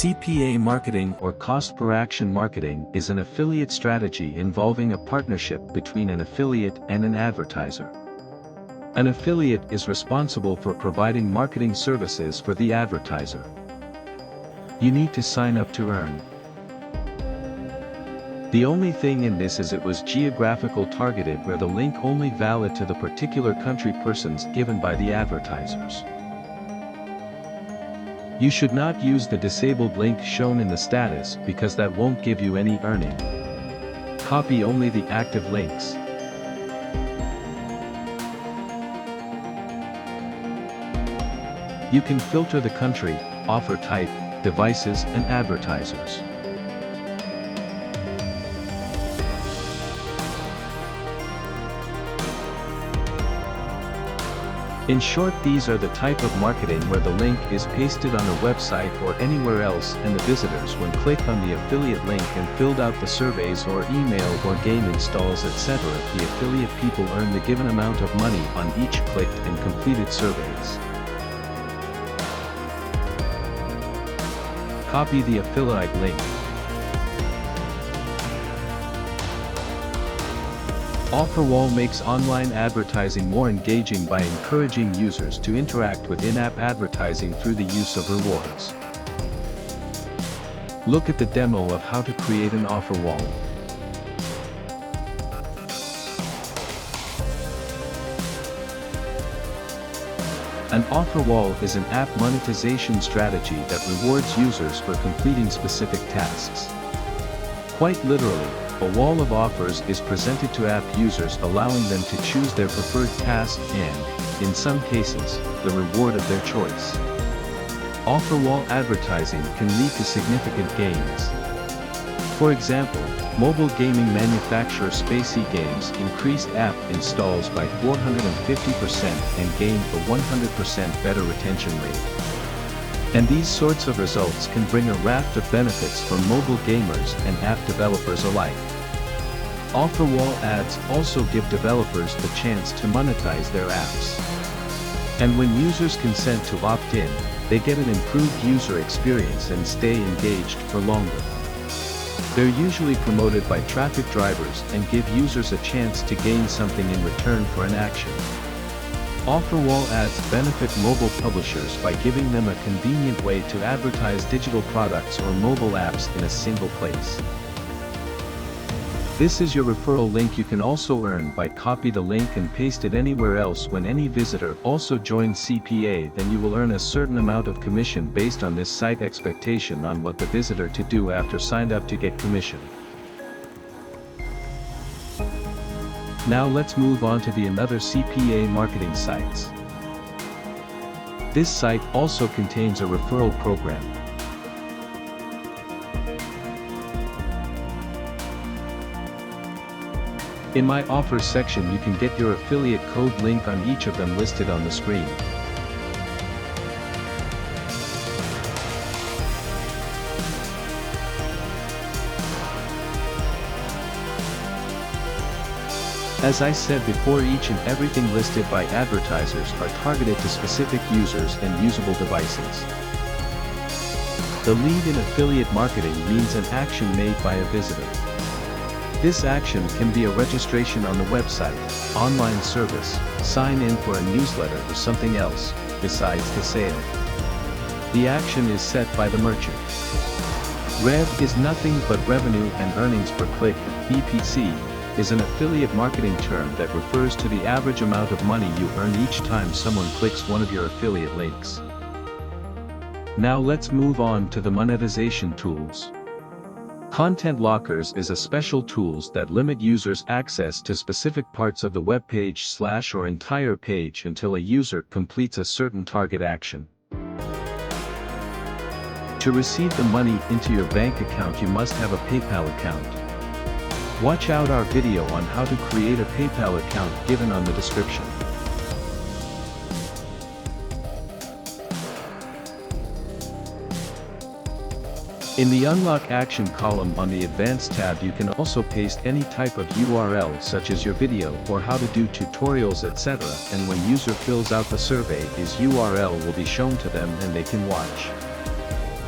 CPA marketing or cost per action marketing is an affiliate strategy involving a partnership between an affiliate and an advertiser. An affiliate is responsible for providing marketing services for the advertiser. You need to sign up to earn. The only thing in this is it was geographical targeted where the link only valid to the particular country persons given by the advertisers. You should not use the disabled link shown in the status because that won't give you any earning. Copy only the active links. You can filter the country, offer type, devices and advertisers. In short, these are the type of marketing where the link is pasted on a website or anywhere else and the visitors when click on the affiliate link and filled out the surveys or email or game installs etc. The affiliate people earn the given amount of money on each clicked and completed surveys. Copy the affiliate link. Offer wall makes online advertising more engaging by encouraging users to interact with in-app advertising through the use of rewards. Look at the demo of how to create an offer wall. An offer wall is an app monetization strategy that rewards users for completing specific tasks. Quite literally, a wall of offers is presented to app users allowing them to choose their preferred task and, in some cases, the reward of their choice. Offer wall advertising can lead to significant gains. For example, mobile gaming manufacturer Spacey Games increased app installs by 450% and gained a 100% better retention rate. And these sorts of results can bring a raft of benefits for mobile gamers and app developers alike. Offer wall ads also give developers the chance to monetize their apps. And when users consent to opt in, they get an improved user experience and stay engaged for longer. They're usually promoted by traffic drivers and give users a chance to gain something in return for an action. Offer wall ads benefit mobile publishers by giving them a convenient way to advertise digital products or mobile apps in a single place. This is your referral link. You can also earn by copy the link and paste it anywhere else. When any visitor also joins CPA, then you will earn a certain amount of commission based on this site expectation on what the visitor to do after signed up to get commission. Now let's move on to the another CPA marketing sites. This site also contains a referral program. In my offers section you can get your affiliate code link on each of them listed on the screen. As I said before, each and everything listed by advertisers are targeted to specific users and usable devices. The lead in affiliate marketing means an action made by a visitor. This action can be a registration on the website, online service, sign in for a newsletter or something else, besides the sale. The action is set by the merchant. Rev is nothing but revenue and earnings per click. EPC is an affiliate marketing term that refers to the average amount of money you earn each time someone clicks one of your affiliate links. Now let's move on to the monetization tools. Content lockers is a special tools that limit users' access to specific parts of the web page / or entire page until a user completes a certain target action. To receive the money into your bank account you must have a PayPal account. Watch out our video on how to create a PayPal account given on the description. In the Unlock Action column on the Advanced tab you can also paste any type of URL such as your video or how to do tutorials etc. and when user fills out the survey his URL will be shown to them and they can watch.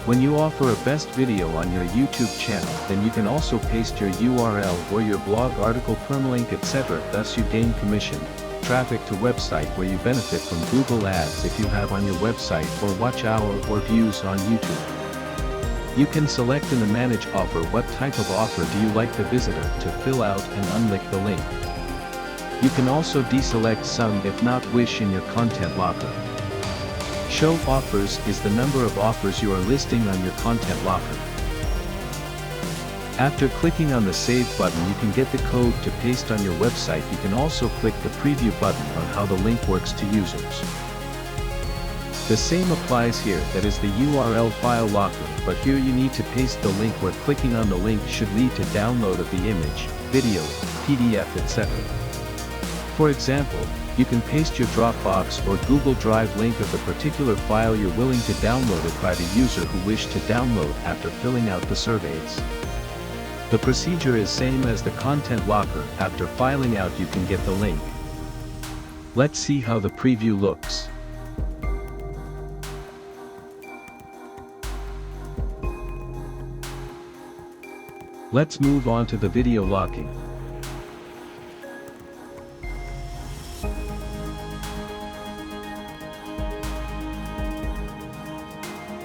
When you offer a best video on your YouTube channel, then you can also paste your URL or your blog article permalink etc. Thus you gain commission, traffic to website where you benefit from Google Ads if you have on your website or watch hour or views on YouTube. You can select in the Manage Offer what type of offer do you like the visitor to fill out and unlink the link. You can also deselect some if not wish in your content locker. Show offers is the number of offers you are listing on your content locker. After clicking on the Save button you can get the code to paste on your website. You can also click the Preview button on how the link works to users. The same applies here, that is the URL file locker, but here you need to paste the link where clicking on the link should lead to download of the image, video, PDF etc. For example, you can paste your Dropbox or Google Drive link of the particular file you're willing to download it by the user who wished to download after filling out the surveys. The procedure is same as the content locker. After filing out you can get the link. Let's see how the preview looks. Let's move on to the video locking.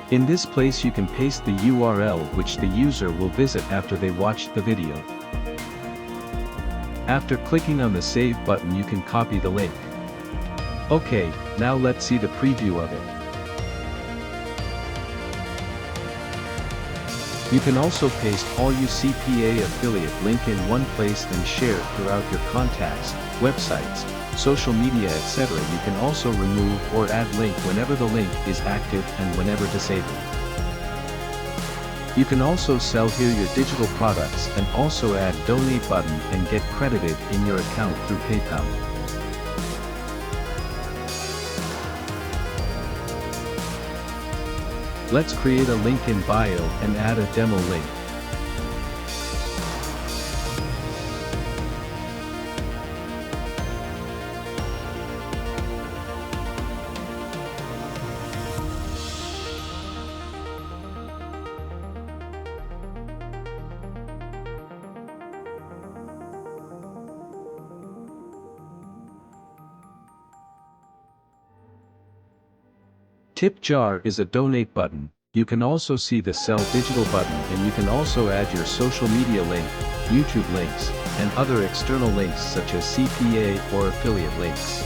In this place you can paste the URL which the user will visit after they watched the video. After clicking on the Save button you can copy the link. Okay, now let's see the preview of it. You can also paste all your CPA affiliate link in one place and share it throughout your contacts, websites, social media etc. You can also remove or add link whenever the link is active and whenever disabled. You can also sell here your digital products and also add donate button and get credited in your account through PayPal. Let's create a link in bio and add a demo link. Tip jar is a donate button. You can also see the sell digital button and you can also add your social media link, YouTube links, and other external links such as CPA or affiliate links.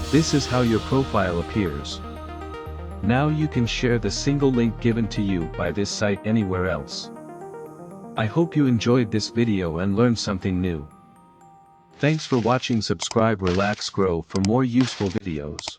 This is how your profile appears. Now you can share the single link given to you by this site anywhere else. I hope you enjoyed this video and learned something new. Thanks for watching. Subscribe, relax, grow for more useful videos.